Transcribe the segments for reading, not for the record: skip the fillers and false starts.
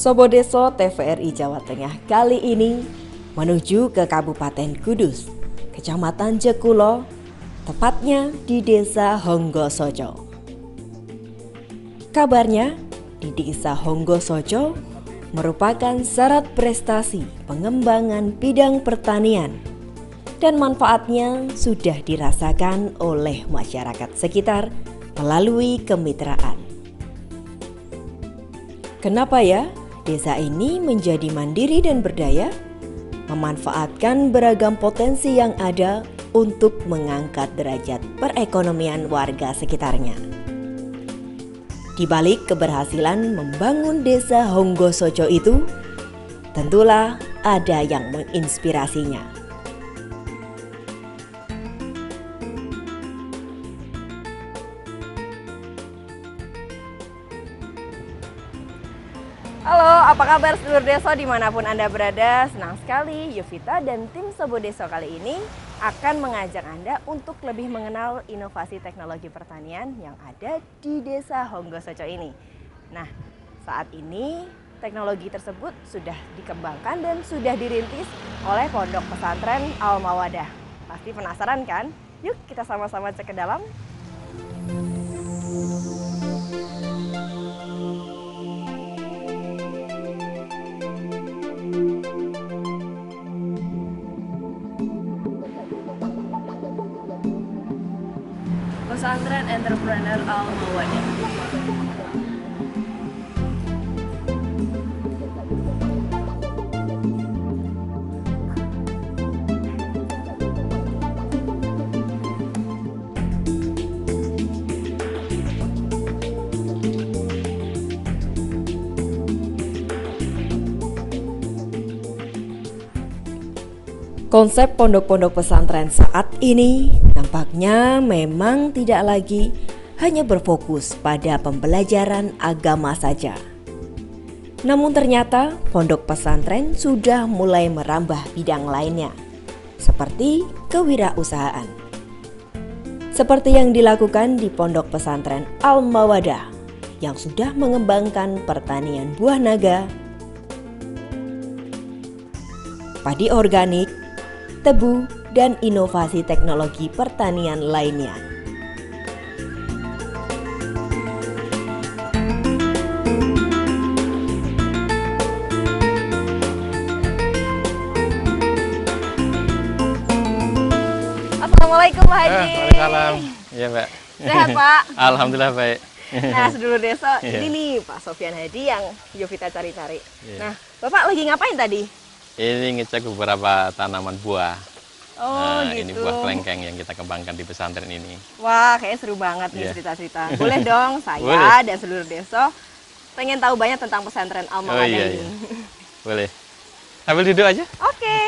Sobodeso TVRI Jawa Tengah kali ini menuju ke Kabupaten Kudus, Kecamatan Jekulo, tepatnya di Desa Honggosojo. Kabarnya, di Desa Honggosojo merupakan syarat prestasi pengembangan bidang pertanian dan manfaatnya sudah dirasakan oleh masyarakat sekitar melalui kemitraan. Kenapa ya desa ini menjadi mandiri dan berdaya? Memanfaatkan beragam potensi yang ada untuk mengangkat derajat perekonomian warga sekitarnya. Di balik keberhasilan membangun desa Honggosojo itu, tentulah ada yang menginspirasinya. Halo, apa kabar sedulur Deso dimanapun Anda berada? Senang sekali Yovita dan tim Sobodeso kali ini akan mengajak Anda untuk lebih mengenal inovasi teknologi pertanian yang ada di Desa Honggosojo ini. Nah, saat ini teknologi tersebut sudah dikembangkan dan sudah dirintis oleh Pondok Pesantren Al-Mawadah. Pasti penasaran kan? Yuk kita sama-sama cek ke dalam. Pesantren Entrepreneur Al-Mawadah. Konsep pondok-pondok pesantren saat ini nampaknya memang tidak lagi hanya berfokus pada pembelajaran agama saja. Namun ternyata pondok pesantren sudah mulai merambah bidang lainnya, seperti kewirausahaan. Seperti yang dilakukan di Pondok Pesantren Al-Mawadah yang sudah mengembangkan pertanian buah naga, padi organik, tebu, dan inovasi teknologi pertanian lainnya. Assalamualaikum Pak Haji. Waalaikumsalam. Iya Mbak. Sehat Pak? Alhamdulillah baik. Nah sedulur desa, ini nih Pak Sofyan Hadi yang Yovita cari-cari. Nah Bapak lagi ngapain tadi? Ini ngecek beberapa tanaman buah. Oh gitu. Ini buah kelengkeng yang kita kembangkan di pesantren ini. Wah, kayaknya seru banget nih cerita-cerita. Boleh dong, saya Boleh. dan seluruh desa pengen tahu banyak tentang pesantren Al-Mawadah ini. Boleh. Sambil duduk aja. Oke.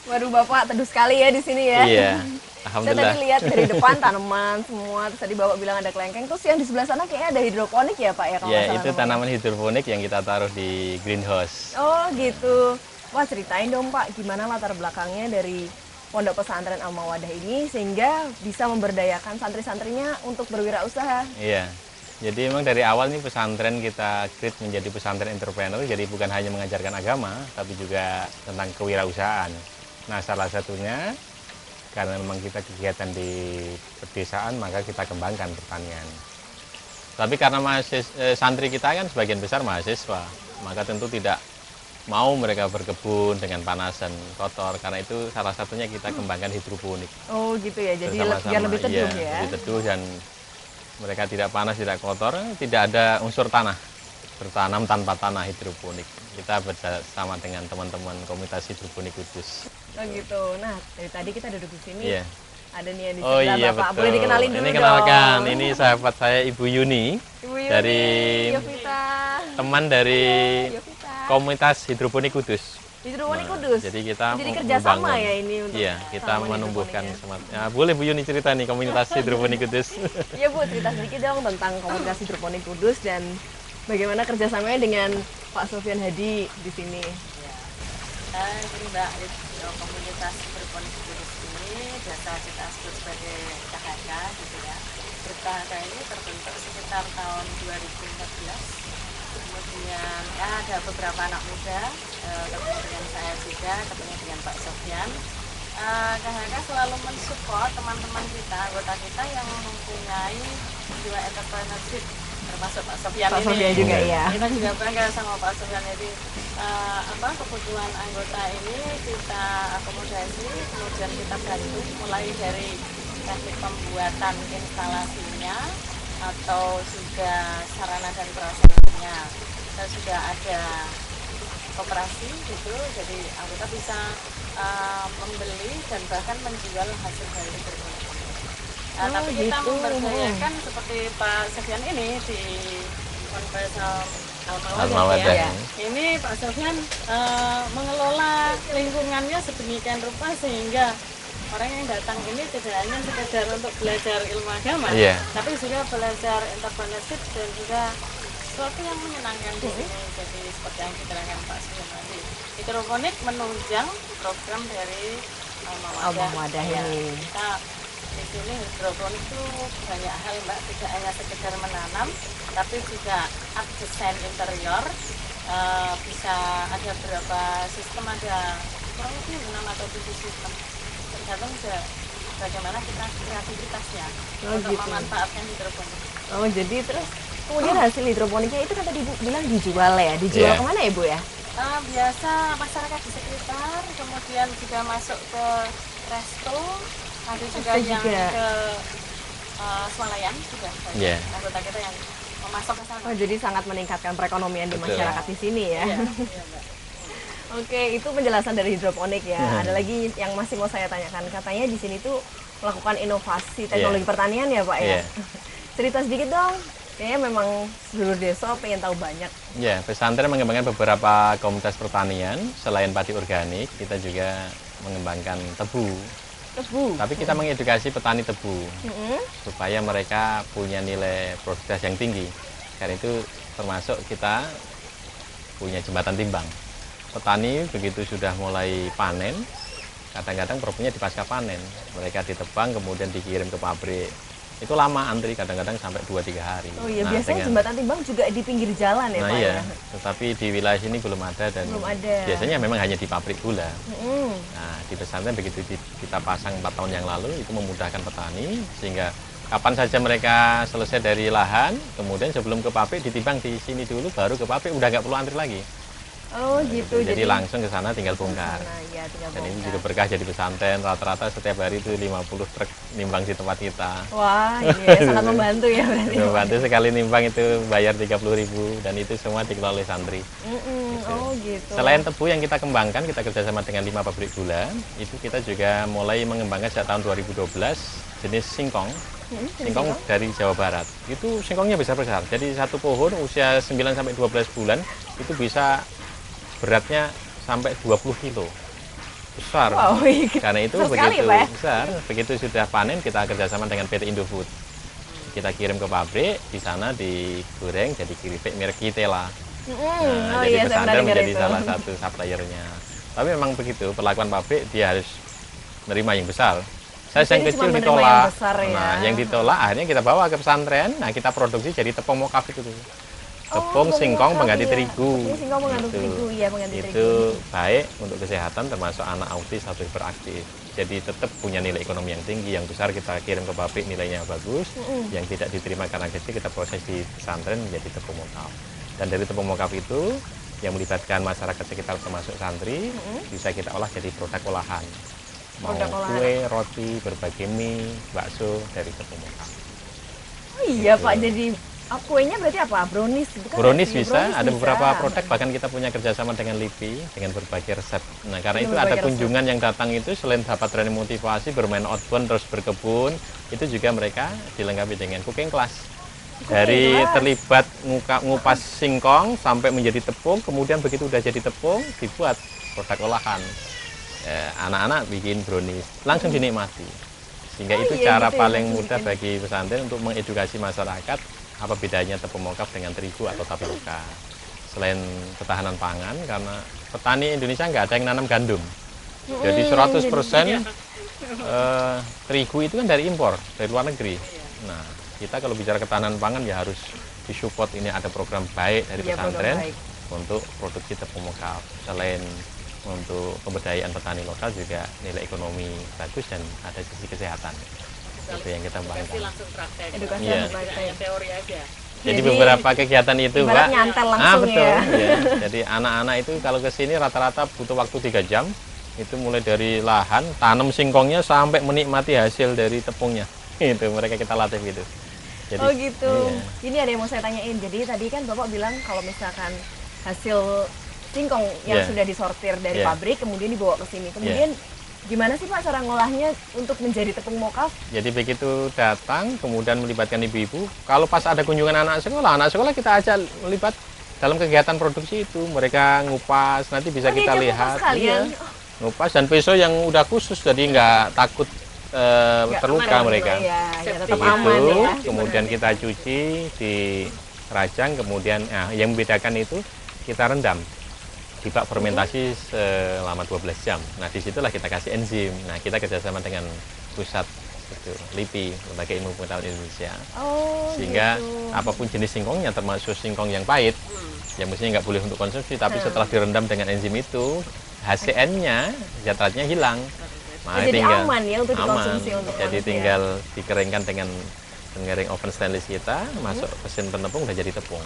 Waduh, Bapak teduh sekali ya di sini ya. Iya. Saya Alhamdulillah. tadi lihat dari depan tanaman semua, terus tadi Bapak bilang ada kelengkeng, terus yang di sebelah sana kayaknya ada hidroponik ya Pak ya? Kalau nggak Ya, salah itu namanya. tanaman hidroponik yang kita taruh di greenhouse. Oh gitu. Wah ceritain dong Pak, gimana latar belakangnya dari Pondok Pesantren Al-Mawadah ini sehingga bisa memberdayakan santri-santrinya untuk berwirausaha. Iya. Jadi memang dari awal nih pesantren kita create menjadi pesantren entrepreneur, jadi bukan hanya mengajarkan agama, tapi juga tentang kewirausahaan. Nah, salah satunya karena memang kita kegiatan di pedesaan, maka kita kembangkan pertanian. Tapi karena santri kita kan sebagian besar mahasiswa, maka tentu tidak mau mereka berkebun dengan panas dan kotor. Karena itu salah satunya kita kembangkan hidroponik. Oh gitu ya, jadi Bersama-sama, biar lebih teduh ya. lebih teduh dan mereka tidak panas, tidak kotor, tidak ada unsur tanah. Bertanam tanpa tanah hidroponik. Kita bersama dengan teman-teman komunitas hidroponik Kudus. Oh gitu. Nah dari tadi kita duduk di sini. Iya. Ada nih yang di Oh sebelah iya Bapak. betul. Boleh dikenalin dulu Ini kenalkan, dong. ini sahabat saya Ibu Yuni. Ibu Yuni, dari Yovita. teman dari Yovita. komunitas hidroponik Kudus. Hidroponik Kudus. Jadi kita Jadi mau kerjasama membangun. ya ini untuk Iya, kita tanaman menumbuhkan hidroponik semangat. Ya, boleh Bu Yuni cerita nih komunitas hidroponik Kudus. Iya Bu, cerita sedikit dong tentang komunitas hidroponik Kudus dan bagaimana kerjasamanya dengan Pak Sofyan Hadi di sini. Gini Mbak, komunitas hidroponik Buddhis ini biasa kita sebut sebagai KHK gitu ya. Grup KHK ini terbentuk sekitar tahun 2014. Kemudian ya, ada beberapa anak muda, ketemu dengan saya juga, ketemu dengan Pak Sofyan. KHK selalu mensupport teman-teman kita, anggota kita yang mempunyai jiwa entrepreneurship, termasuk Pak Sofyan Pak ini. Sofyan juga ya. Kita juga bangga sama Pak Sofyan. Jadi kebutuhan anggota ini kita akomodasi, kemudian kita bantu mulai dari teknik pembuatan instalasinya atau juga sarana dan prasarananya. Kita sudah ada koperasi gitu, jadi anggota bisa membeli dan bahkan menjual hasil dari hidroponik. Tapi kita gitu. memberdayakan seperti Pak Sofyan ini di Ponpes Al-Mawaddah ya. Ini Pak Sofyan mengelola lingkungannya sedemikian rupa sehingga orang yang datang ini tidak hanya sekedar untuk belajar ilmu agama, tapi juga belajar entrepreneurship dan juga sesuatu yang menyenangkan di sini. Jadi seperti yang diterangkan Pak Sofyan tadi, hidroponik menunjang program dari Al-Mawaddah Ya, ini. kita di sini hidroponik itu banyak hal Mbak, tidak hanya sekedar menanam, tapi juga art design interior. Bisa ada berapa sistem, ada kurang lebih 6 atau 7 sistem, tergantung bagaimana kita kreativitasnya untuk gitu. memanfaatkan hidroponik. Oh, jadi terus kemudian hasil hidroponiknya itu kan tadi Ibu bilang dijual ya. Dijual kemana ya Bu ya? Biasa masyarakat di sekitar, kemudian juga masuk ke resto, ada juga yang ke swalayan juga banyak anggota kita yang memasok ke sana. Oh, jadi sangat meningkatkan perekonomian di masyarakat di sini ya. Iya, Mbak. Oke, itu penjelasan dari hidroponik ya. Ada lagi yang masih mau saya tanyakan. Katanya di sini tuh melakukan inovasi teknologi pertanian ya Pak ya. Cerita sedikit dong. Kayaknya memang seluruh desa pengen tahu banyak. Ya, pesantren mengembangkan beberapa komunitas pertanian. Selain padi organik, kita juga mengembangkan tebu. Tebu. Tapi kita mengedukasi petani tebu supaya mereka punya nilai produktivitas yang tinggi. Karena itu termasuk kita punya jembatan timbang. Petani begitu sudah mulai panen, kadang-kadang problemnya di pasca panen. Mereka ditebang kemudian dikirim ke pabrik. Itu lama antri, kadang-kadang sampai 2-3 hari. Oh iya, biasanya jembatan timbang juga di pinggir jalan ya Pak iya, ya? tetapi di wilayah sini belum ada dan biasanya memang hanya di pabrik gula. Nah, di pesantren begitu kita pasang 4 tahun yang lalu, itu memudahkan petani, sehingga kapan saja mereka selesai dari lahan, kemudian sebelum ke pabrik ditimbang di sini dulu, baru ke pabrik, udah nggak perlu antri lagi. Oh gitu. Jadi langsung ke sana tinggal bongkar. Ya, Dan ini juga berkah jadi pesantren, rata-rata setiap hari itu 50 truk nimbang di tempat kita. Wah, ini sangat membantu ya berarti. Membantu sekali nimbang itu bayar 30.000 dan itu semua dikelola oleh santri. Gitu. Oh gitu. Selain tebu yang kita kembangkan, kita kerjasama dengan 5 pabrik gula. Itu kita juga mulai mengembangkan sejak tahun 2012 jenis singkong. Singkong dari Jawa Barat. Itu singkongnya besar-besar. Jadi satu pohon usia 9-12 bulan itu bisa beratnya sampai 20 kilo. Besar. Wow, karena itu begitu besar, begitu sudah panen kita kerjasama dengan PT Indofood. Kita kirim ke pabrik, di sana digoreng jadi keripik merek Kitela. Jadi pesantren menjadi salah satu suppliernya. Tapi memang begitu, perlakuan pabrik dia harus menerima yang besar. Saya yang kecil ditolak. Yang ditolak akhirnya kita bawa ke pesantren. Nah, kita produksi jadi tepung mokaf itu. Tepung singkong pengganti terigu. Itu baik untuk kesehatan termasuk anak autis atau hiperaktif. Jadi tetap punya nilai ekonomi yang tinggi, yang besar kita kirim ke pabrik nilainya bagus, yang tidak diterima karena kecil kita proses di pesantren menjadi tepung mokaf. Dan dari tepung mokaf itu yang melibatkan masyarakat sekitar termasuk santri bisa kita olah jadi produk olahan. Mau kue, roti, berbagai mie, bakso dari tepung mokaf. Oh iya Pak, jadi kuenya berarti apa? Brownies? Brownies bisa, ada beberapa produk, bahkan kita punya kerjasama dengan LIPI, dengan berbagai resep. Nah, karena itu ada kunjungan yang datang itu, selain dapat training motivasi, bermain outbound, terus berkebun, itu juga mereka dilengkapi dengan cooking class. Dari terlibat ngupas singkong sampai menjadi tepung, kemudian begitu udah jadi tepung, dibuat produk olahan. Anak-anak bikin brownies, langsung dinikmati. Sehingga itu cara paling mudah bagi pesantren untuk mengedukasi masyarakat apa bedanya tepung mokaf dengan terigu atau tapioka. selain ketahanan pangan, karena petani Indonesia nggak ada yang nanam gandum. Jadi 100% terigu itu kan dari impor, dari luar negeri. Nah, kita kalau bicara ketahanan pangan ya harus disupport. Ini ada program baik dari pesantren untuk produksi tepung mokaf. Selain untuk pemberdayaan petani lokal, juga nilai ekonomi bagus dan ada sisi kesehatan. Itu yang kita banggakan. Langsung praktek. Edukasi Kayak teori aja. Jadi beberapa kegiatan itu, Mbak. Nyantel langsung betul. ya. Ya. Jadi anak-anak itu kalau ke sini rata-rata butuh waktu 3 jam. Itu mulai dari lahan, tanam singkongnya sampai menikmati hasil dari tepungnya. Itu mereka kita latih gitu. Jadi, Oh gitu. Iya. Ini ada yang mau saya tanyain. Jadi tadi kan Bapak bilang kalau misalkan hasil singkong yang Iya. sudah disortir dari Iya. pabrik kemudian dibawa ke sini. Kemudian gimana sih Pak cara ngolahnya untuk menjadi tepung mokaf? Jadi begitu datang, kemudian melibatkan ibu-ibu. Kalau pas ada kunjungan anak sekolah kita ajak melibat dalam kegiatan produksi itu. Mereka ngupas, nanti bisa kita diajak lihat. ngupas sekalian? Ngupas dan pisau yang udah khusus, jadi nggak takut terluka aman, mereka. Ya, ya tetap Begitu, aman ya. kemudian kita cuci di rajang, kemudian yang membedakan itu kita rendam di bak fermentasi selama 12 jam. Nah, disitulah kita kasih enzim. Nah, kita kerjasama dengan pusat itu, LIPI, Lembaga Ilmu Pengetahuan Indonesia. Oh, Sehingga gitu. apapun jenis singkongnya, termasuk singkong yang pahit, yang mestinya nggak boleh untuk konsumsi, tapi setelah direndam dengan enzim itu, HCN-nya, zat ratnya hilang. Nah, Jadi aman ya untuk dikonsumsi untuk Jadi manusia. tinggal dikeringkan dengan pengering oven stainless kita, masuk mesin penepung, udah jadi tepung.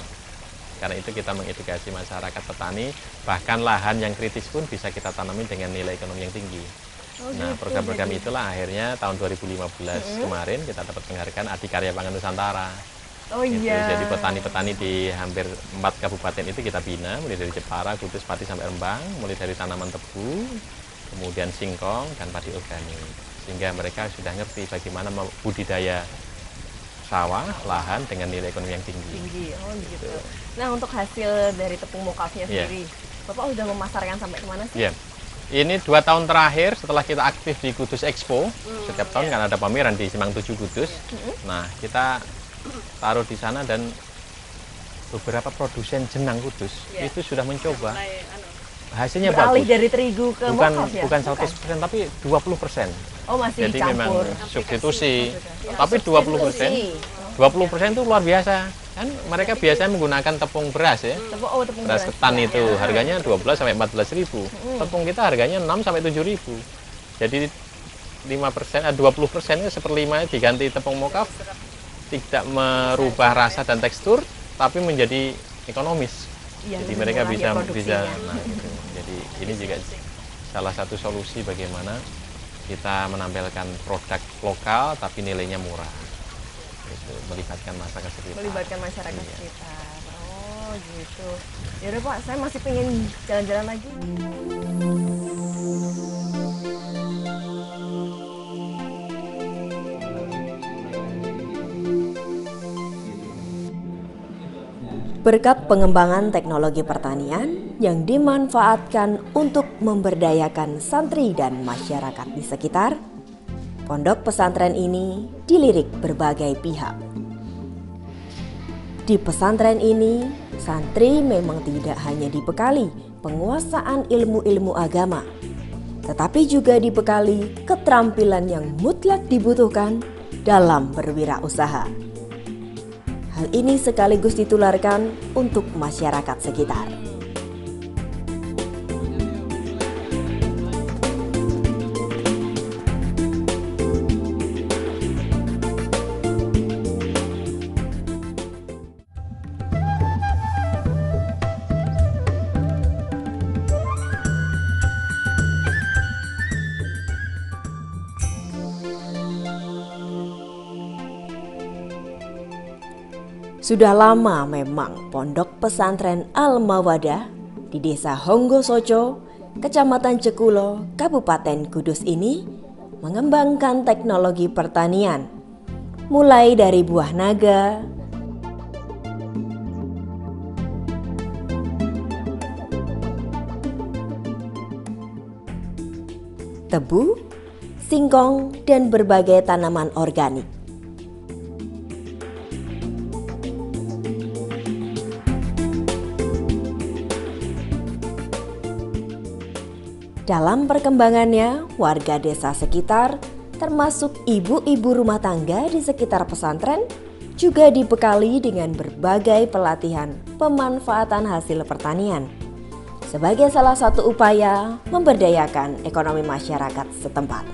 Karena itu kita mengedukasi masyarakat petani, bahkan lahan yang kritis pun bisa kita tanami dengan nilai ekonomi yang tinggi. Oh, Nah, gitu. program-program itulah akhirnya tahun 2015 kemarin kita dapat penghargaan Adikarya Pangan Nusantara. Oh Gitu. iya. Jadi petani-petani di hampir 4 kabupaten itu kita bina, mulai dari Jepara, Kudus, Pati sampai Rembang, mulai dari tanaman tebu, kemudian singkong dan padi organik. Sehingga mereka sudah ngerti bagaimana budidaya sawah, lahan dengan nilai ekonomi yang tinggi. Oh gitu. Nah, untuk hasil dari tepung mokafnya Iya. sendiri, Bapak udah memasarkan sampai kemana sih? Iya. Ini 2 tahun terakhir setelah kita aktif di Kudus Expo, setiap tahun kan ada pameran di Simpang 7 Kudus. Nah, kita taruh di sana dan beberapa produsen jenang Kudus itu sudah mencoba. Hasilnya Beralih bagus. dari terigu ke Bukan mokaf ya? bukan 100% tapi 20%. Oh, masih Jadi memang campur. substitusi. Tapi 20%. 20% itu luar biasa. Kan mereka biasanya menggunakan tepung beras ya. Tepung Beras ketan itu harganya 12 sampai 14 ribu. Tepung kita harganya 6 sampai 7 ribu. Jadi 5%, 20% seperlimanya diganti tepung mokaf, tidak merubah rasa dan tekstur, tapi menjadi ekonomis. Iya, Jadi lebih mereka murah bisa ya produksinya. nah, gitu. Jadi ini juga salah satu solusi bagaimana kita menampilkan produk lokal tapi nilainya murah. Itu melibatkan masyarakat sekitar. Melibatkan masyarakat Iya. sekitar. Oh gitu. Yaudah Pak, saya masih pengen jalan-jalan lagi. Berkat pengembangan teknologi pertanian yang dimanfaatkan untuk memberdayakan santri dan masyarakat di sekitar, pondok pesantren ini dilirik berbagai pihak. Di pesantren ini, santri memang tidak hanya dibekali penguasaan ilmu-ilmu agama, tetapi juga dibekali keterampilan yang mutlak dibutuhkan dalam berwirausaha. Hal ini sekaligus ditularkan untuk masyarakat sekitar. Sudah lama memang pondok pesantren Al-Mawadah di desa Honggosoco, Kecamatan Cekulo, Kabupaten Kudus ini mengembangkan teknologi pertanian, mulai dari buah naga, tebu, singkong, dan berbagai tanaman organik. Dalam perkembangannya, warga desa sekitar, termasuk ibu-ibu rumah tangga di sekitar pesantren, juga dibekali dengan berbagai pelatihan pemanfaatan hasil pertanian sebagai salah satu upaya memberdayakan ekonomi masyarakat setempat.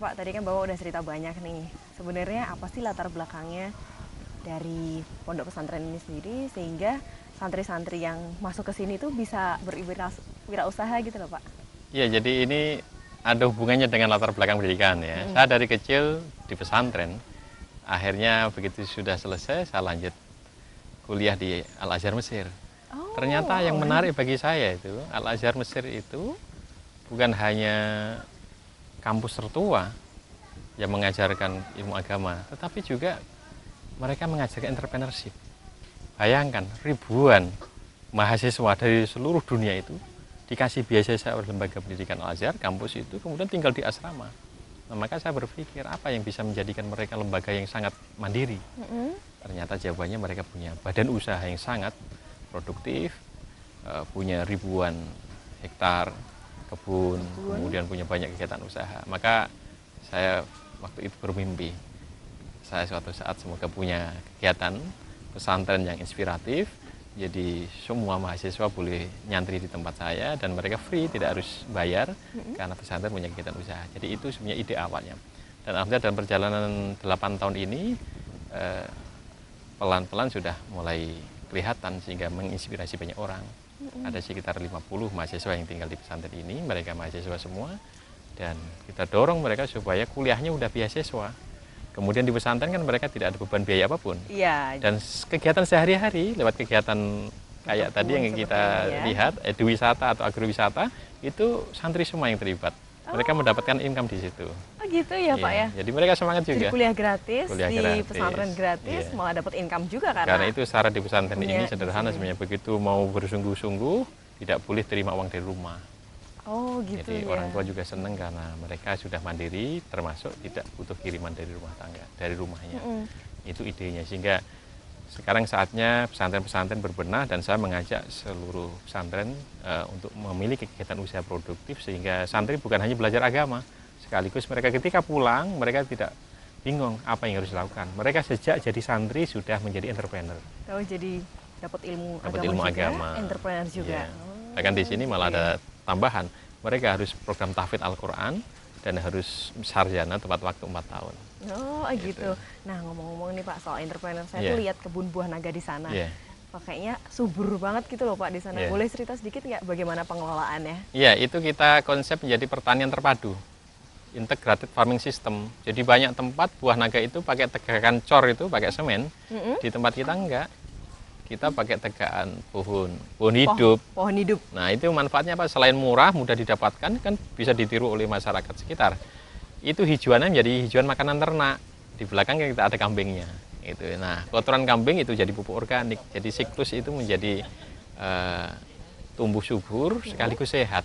Pak, tadi kan Bapak udah cerita banyak nih. Sebenarnya apa sih latar belakangnya dari pondok pesantren ini sendiri sehingga santri-santri yang masuk ke sini tuh bisa berwirausaha gitu loh, Pak? Ya, jadi ini ada hubungannya dengan latar belakang pendidikan ya. Saya dari kecil di pesantren, akhirnya begitu sudah selesai saya lanjut kuliah di Al-Azhar Mesir. Ternyata yang menarik bagi saya itu Al-Azhar Mesir itu bukan hanya kampus tertua yang mengajarkan ilmu agama, tetapi juga mereka mengajarkan entrepreneurship. Bayangkan ribuan mahasiswa dari seluruh dunia itu dikasih beasiswa oleh lembaga pendidikan Al-Azhar, kampus itu, kemudian tinggal di asrama. Nah, maka saya berpikir apa yang bisa menjadikan mereka lembaga yang sangat mandiri. Ternyata jawabannya mereka punya badan usaha yang sangat produktif, punya ribuan hektar kebun, kemudian punya banyak kegiatan usaha. Maka saya waktu itu bermimpi, saya suatu saat semoga punya kegiatan pesantren yang inspiratif, jadi semua mahasiswa boleh nyantri di tempat saya dan mereka free, tidak harus bayar karena pesantren punya kegiatan usaha. Jadi itu sebenarnya ide awalnya. Dan alhamdulillah dalam perjalanan 8 tahun ini pelan-pelan sudah mulai kelihatan sehingga menginspirasi banyak orang. Ada sekitar 50 mahasiswa yang tinggal di pesantren ini, mereka mahasiswa semua, dan kita dorong mereka supaya kuliahnya udah beasiswa. Kemudian di pesantren kan mereka tidak ada beban biaya apapun. Iya. Dan kegiatan sehari-hari lewat kegiatan kayak tadi yang kita lihat, eduwisata atau agrowisata, itu santri semua yang terlibat. Mereka mendapatkan income di situ. Oh gitu ya, Pak ya? Jadi mereka semangat juga. Jadi kuliah gratis, di gratis. pesantren gratis, malah dapat income juga Karena itu syarat di pesantren ini sederhana sini. sebenarnya. Begitu mau bersungguh-sungguh, tidak boleh terima uang dari rumah. Oh gitu Jadi ya. orang tua juga senang karena mereka sudah mandiri, termasuk tidak butuh kiriman dari rumah tangga, dari rumahnya. Itu idenya. Sehingga sekarang saatnya pesantren-pesantren berbenah dan saya mengajak seluruh pesantren untuk memiliki kegiatan usaha produktif sehingga santri bukan hanya belajar agama, sekaligus mereka ketika pulang mereka tidak bingung apa yang harus dilakukan. Mereka sejak jadi santri sudah menjadi entrepreneur. Oh jadi dapat ilmu agama, entrepreneur juga. Ya. Bahkan di sini malah ada tambahan, mereka harus program tahfidz Al-Quran dan harus sarjana tepat waktu 4 tahun. Oh gitu. Nah ngomong-ngomong nih Pak soal entrepreneur, saya tuh lihat kebun buah naga di sana. Kayaknya subur banget gitu loh Pak di sana. Boleh cerita sedikit nggak bagaimana pengelolaannya? Iya, itu kita konsep menjadi pertanian terpadu, integrated farming system. Jadi banyak tempat buah naga itu pakai tegakan cor itu, pakai semen. Di tempat kita enggak. Kita pakai tegaan pohon hidup. Pohon hidup. Nah itu manfaatnya apa? Selain murah, mudah didapatkan, kan bisa ditiru oleh masyarakat sekitar. Itu hijauannya menjadi hijauan makanan ternak. Di belakang kita ada kambingnya. Itu. Nah kotoran kambing itu jadi pupuk organik. Jadi siklus itu menjadi tumbuh subur sekaligus sehat.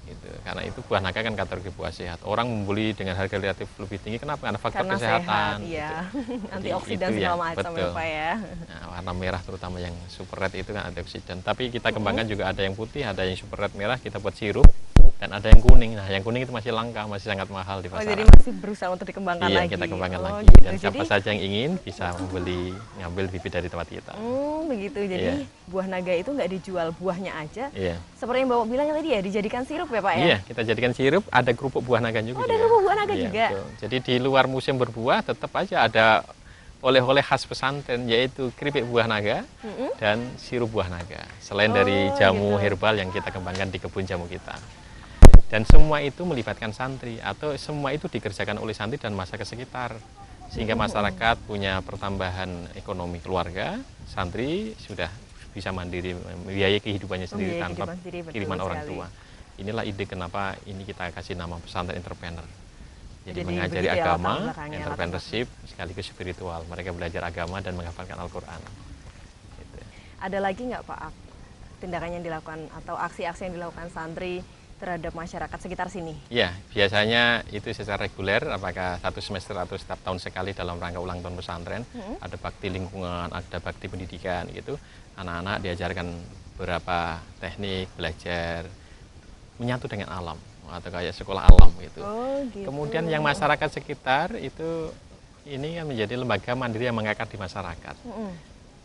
Gitu. Karena itu buah naga kan kategori buah sehat. Orang membeli dengan harga relatif lebih tinggi. Kenapa? Karena faktor kesehatan. Sehat, iya. Gitu. Antioksidan segala macam ya Pak ya. Nah, warna merah terutama yang super red itu kan antioksidan. Tapi kita kembangkan juga ada yang putih, ada yang super red merah. Kita buat sirup. Dan ada yang kuning. Nah, yang kuning itu masih langka, masih sangat mahal di pasaran. Oh, jadi masih berusaha untuk dikembangkan lagi. Iya, kita kembangkan lagi. Gitu. Dan siapa saja yang ingin bisa ngambil bibit dari tempat kita. Begitu. Jadi buah naga itu nggak dijual buahnya aja. Iya. Seperti yang Bapak bilang tadi ya, dijadikan sirup ya Pak ya? Iya, kita jadikan sirup, ada kerupuk buah naga juga. Oh, ada kerupuk buah naga juga? Betul. Jadi di luar musim berbuah tetap aja ada oleh-oleh khas pesantren, yaitu keripik buah naga dan sirup buah naga. Selain dari jamu herbal yang kita kembangkan di kebun jamu kita. Dan semua itu melibatkan santri atau semua itu dikerjakan oleh santri dan masyarakat sekitar. Sehingga masyarakat punya pertambahan ekonomi keluarga, santri sudah bisa mandiri membiayai kehidupannya sendiri tanpa kiriman orang tua. Inilah ide kenapa ini kita kasih nama pesantren entrepreneur. Jadi Jadi mengajari begitu ya latar agama, belakangnya, entrepreneurship, sekaligus spiritual. Mereka belajar agama dan menghafalkan Al-Quran. Gitu. Ada lagi nggak Pak tindakan yang dilakukan atau aksi-aksi yang dilakukan santri terhadap masyarakat sekitar sini? Ya, biasanya itu secara reguler, apakah satu semester atau setiap tahun sekali dalam rangka ulang tahun pesantren, ada bakti lingkungan, ada bakti pendidikan gitu. Anak-anak diajarkan beberapa teknik belajar menyatu dengan alam atau kayak sekolah alam gitu. Oh, gitu. Kemudian yang masyarakat sekitar itu ini kan menjadi lembaga mandiri yang mengakar di masyarakat.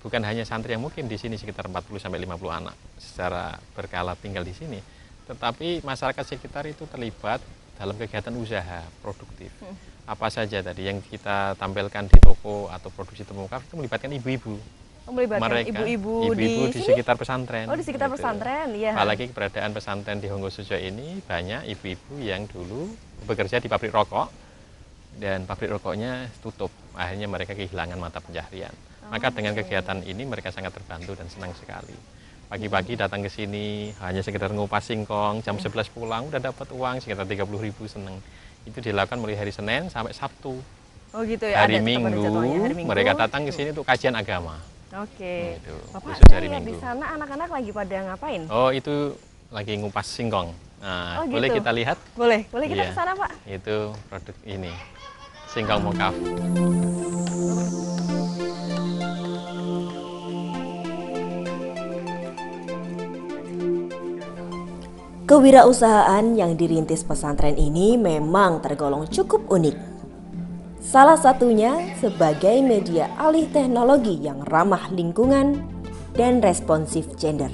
Bukan hanya santri yang mungkin di sini sekitar 40 sampai 50 anak secara berkala tinggal di sini, tetapi masyarakat sekitar itu terlibat dalam kegiatan usaha produktif. Apa saja tadi yang kita tampilkan di toko atau produksi temukaf itu melibatkan ibu-ibu. Melibatkan ibu-ibu di sini? sekitar pesantren. Oh, di sekitar gitu. pesantren, ya. Apalagi keberadaan pesantren di Honggosujo ini banyak ibu-ibu yang dulu bekerja di pabrik rokok dan pabrik rokoknya tutup. Akhirnya mereka kehilangan mata pencaharian. Maka dengan kegiatan ini mereka sangat terbantu dan senang sekali. Pagi-pagi datang ke sini hanya sekedar ngupas singkong, jam 11 pulang udah dapat uang sekitar 30.000, seneng. Itu dilakukan mulai hari Senin sampai Sabtu. Oh gitu ya. Hari ada tetap ada jadwalnya. Hari Minggu mereka datang ke sini untuk kajian agama. Oke. Gitu, Bapak, khusus saya hari lihat di Minggu. sana anak-anak lagi pada ngapain? Oh, itu lagi ngupas singkong. Nah, Oh, boleh gitu. kita lihat? Boleh kita Iya. ke sana Pak. Itu produk ini, singkong mokaf. Kewirausahaan yang dirintis pesantren ini memang tergolong cukup unik. Salah satunya sebagai media alih teknologi yang ramah lingkungan dan responsif gender.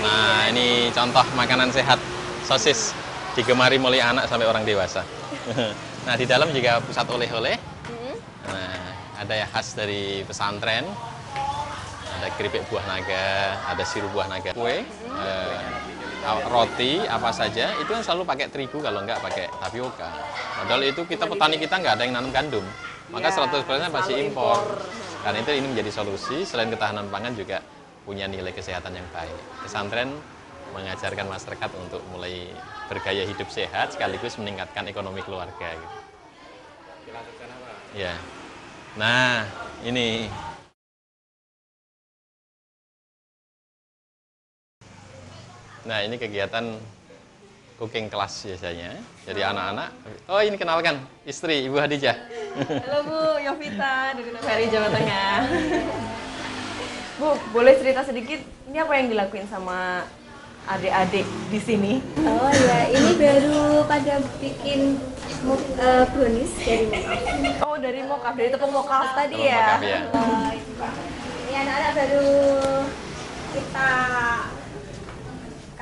Nah, ini contoh makanan sehat, sosis, digemari mulai anak sampai orang dewasa. Nah, di dalam juga pusat oleh-oleh. Nah, ada yang khas dari pesantren, ada keripik buah naga, ada sirup buah naga, kue, roti, apa saja, itu kan selalu pakai terigu kalau enggak pakai tapioka. Padahal itu kita petani kita nggak ada yang nanam gandum, maka 100% pasti impor. Karena itu ini menjadi solusi, selain ketahanan pangan juga punya nilai kesehatan yang baik. Pesantren mengajarkan masyarakat untuk mulai bergaya hidup sehat sekaligus meningkatkan ekonomi keluarga. Gitu. Ya. Nah, ini. Nah, ini kegiatan cooking class biasanya. Jadi anak-anak, oh ini kenalkan istri Ibu Hadijah. Halo Bu, Yovita dari Gunung Jawa Tengah. Bu, boleh cerita sedikit ini apa yang dilakuin sama adik-adik di sini? Oh ya, ini baru pada bikin brownies dari mokaf. Oh, dari mokaf, dari tepung mokaf tadi Tepung ya. mokaf, ya. Ini anak-anak baru kita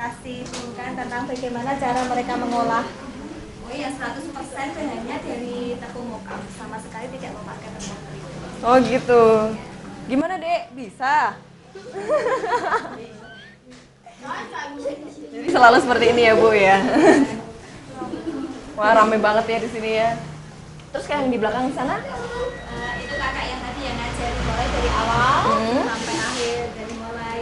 kasih tunjukkan tentang bagaimana cara mereka mengolah. Oh iya, 100% bahannya dari tepung mokaf, sama sekali tidak memakai tepung terigu. Oh gitu. Gimana Dek? Bisa? Jadi selalu seperti ini ya Bu ya. Wah, rame banget ya di sini ya. Terus kayak yang di belakang sana? Itu kakak yang tadi yang ngajari mulai dari awal sampai akhir, dari mulai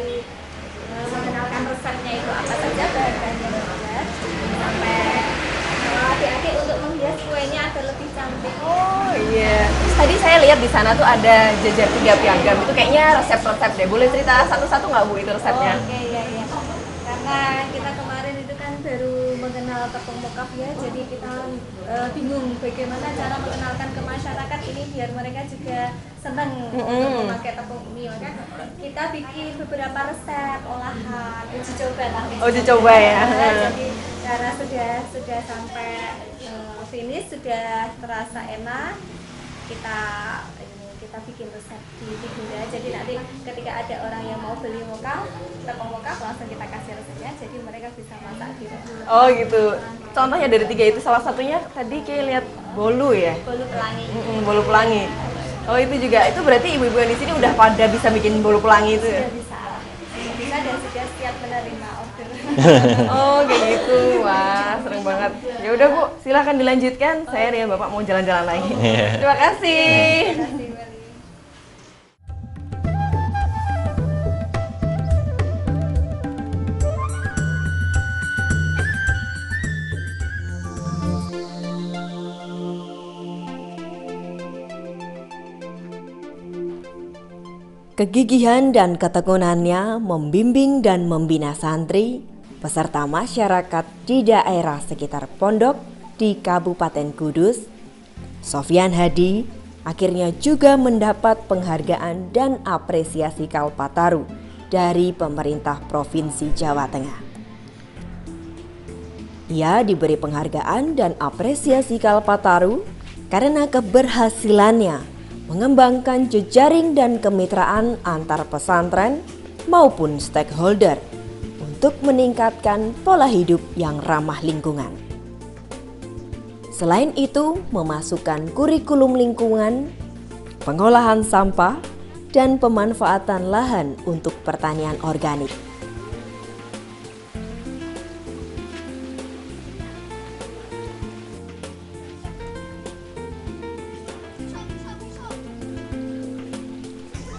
mengenalkan resepnya itu apa saja, bahan-bahan yang dibuat, sampai adik-adik untuk menghias kuenya agar lebih cantik. Oh iya. Terus tadi saya lihat di sana tuh ada jajar 3 piagam. Itu kayaknya resep-resep deh. Boleh cerita satu-satu nggak Bu itu resepnya? Oke, iya. Karena kita kemarin itu kan baru mengenal tepung mokaf ya, jadi kita bingung bagaimana cara mengenalkan ke masyarakat ini biar mereka juga senang untuk memakai tepung ini. Maka kita bikin beberapa resep olahan, uji coba lah. Uji coba ya. Jadi karena sudah sampai finish, sudah terasa enak, kita bikin resep di Bunda. Jadi nanti ketika ada orang yang mau beli mokaf, tepung mokaf, langsung kita kasih resepnya, jadi mereka bisa masak di rumah. Oh gitu. Contohnya dari 3 itu salah satunya tadi kayak lihat bolu ya. Bolu pelangi. Bolu pelangi. Oh itu juga. Itu berarti ibu-ibu yang di sini udah pada bisa bikin bolu pelangi itu ya? Bisa dan sudah siap menerima order. Oh kayak gitu. Wah, seru banget. Ya udah Bu, silahkan dilanjutkan. Saya dengan Bapak mau jalan-jalan lagi. Terima kasih. Terima kasih. Kegigihan dan ketekunannya membimbing dan membina santri beserta masyarakat di daerah sekitar pondok di Kabupaten Kudus, Sofyan Hadi akhirnya juga mendapat penghargaan dan apresiasi Kalpataru dari pemerintah Provinsi Jawa Tengah. Ia diberi penghargaan dan apresiasi Kalpataru karena keberhasilannya mengembangkan jejaring dan kemitraan antar pesantren maupun stakeholder untuk meningkatkan pola hidup yang ramah lingkungan. Selain itu, memasukkan kurikulum lingkungan, pengolahan sampah, dan pemanfaatan lahan untuk pertanian organik.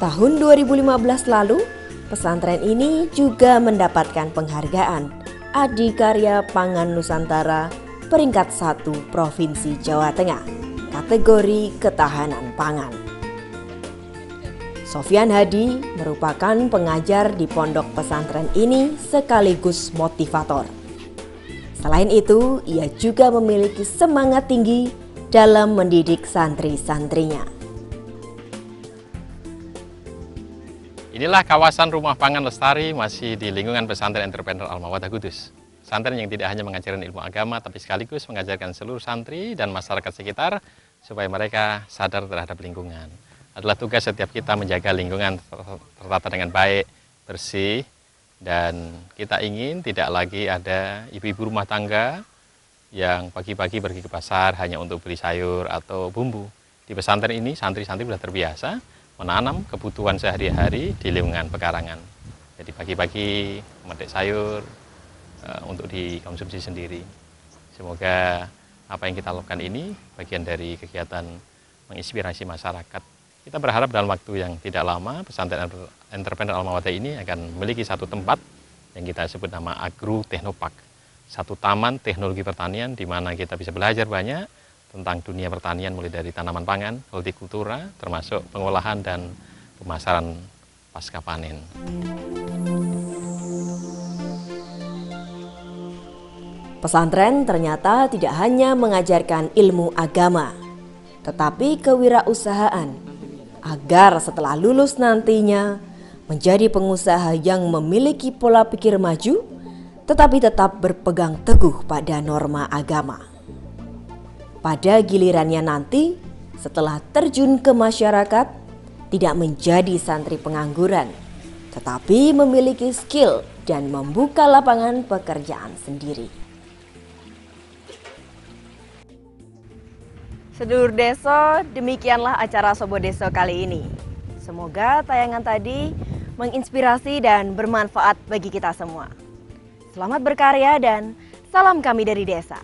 Tahun 2015 lalu, pesantren ini juga mendapatkan penghargaan Adikarya Pangan Nusantara peringkat 1 Provinsi Jawa Tengah, kategori ketahanan pangan. Sofyan Hadi merupakan pengajar di pondok pesantren ini sekaligus motivator. Selain itu, ia juga memiliki semangat tinggi dalam mendidik santri-santrinya. Inilah kawasan rumah pangan lestari masih di lingkungan pesantren entrepreneur Al-Mawaddah Kudus. Pesantren yang tidak hanya mengajarkan ilmu agama, tapi sekaligus mengajarkan seluruh santri dan masyarakat sekitar supaya mereka sadar terhadap lingkungan. Adalah tugas setiap kita menjaga lingkungan tertata dengan baik, bersih, dan kita ingin tidak lagi ada ibu-ibu rumah tangga yang pagi-pagi pergi ke pasar hanya untuk beli sayur atau bumbu. Di pesantren ini santri-santri sudah terbiasa menanam kebutuhan sehari-hari di lingkungan pekarangan. Jadi pagi-pagi memetik sayur untuk dikonsumsi sendiri. Semoga apa yang kita lakukan ini bagian dari kegiatan menginspirasi masyarakat. Kita berharap dalam waktu yang tidak lama pesantren entrepreneur Al-Mawaddah ini akan memiliki satu tempat yang kita sebut nama Agro Technopark. Satu taman teknologi pertanian di mana kita bisa belajar banyak tentang dunia pertanian mulai dari tanaman pangan, hortikultura, termasuk pengolahan dan pemasaran pasca panen. Pesantren ternyata tidak hanya mengajarkan ilmu agama, tetapi kewirausahaan, agar setelah lulus nantinya menjadi pengusaha yang memiliki pola pikir maju, tetapi tetap berpegang teguh pada norma agama. Pada gilirannya nanti, setelah terjun ke masyarakat, tidak menjadi santri pengangguran, tetapi memiliki skill dan membuka lapangan pekerjaan sendiri. Sedulur Deso, demikianlah acara Sobo Deso kali ini. Semoga tayangan tadi menginspirasi dan bermanfaat bagi kita semua. Selamat berkarya dan salam kami dari desa.